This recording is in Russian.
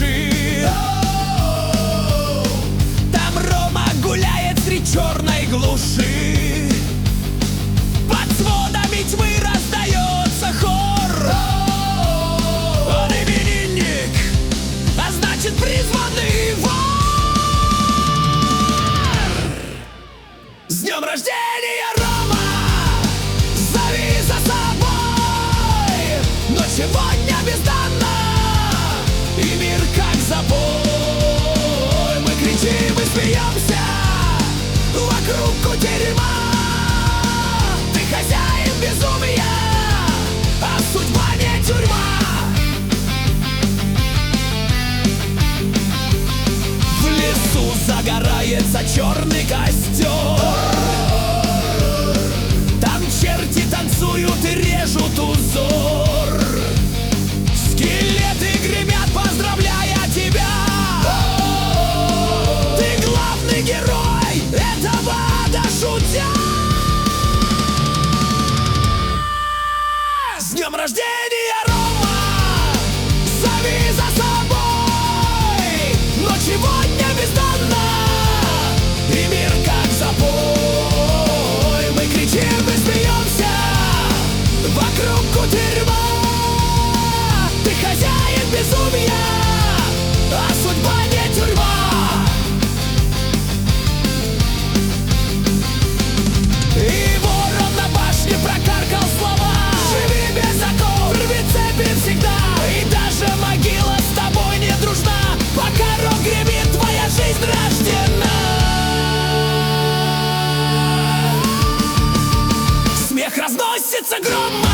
души. Там Рома гуляет среди черной глуши. Под сводами тьмы раздается хор. Он именинник, а значит призванный вор. С днем рождения, Рома! Зови за собой, но сегодня безданно, и мир как забой. Мы кричим и смеемся, вокруг кутерьма. Ты хозяин безумия, а судьба не тюрьма. В лесу загорается черный костер. Там черти танцуют и режут узор. Скелеты гремят, поздравляя тебя. Ты главный герой этого ада, шутя. С днем рождения, Рома! Зови за собой, но сегодня безданно, и мир как забой. Мы кричим и смеемся, вокруг кутерьма. Ты хозяин безумия, а судьба не тюрьма. И ворон на башне прокаркал слова: живи без оков, рви цепи всегда. И даже могила с тобой не дружна. Пока рок гремит, твоя жизнь рождена. Смех разносится громом.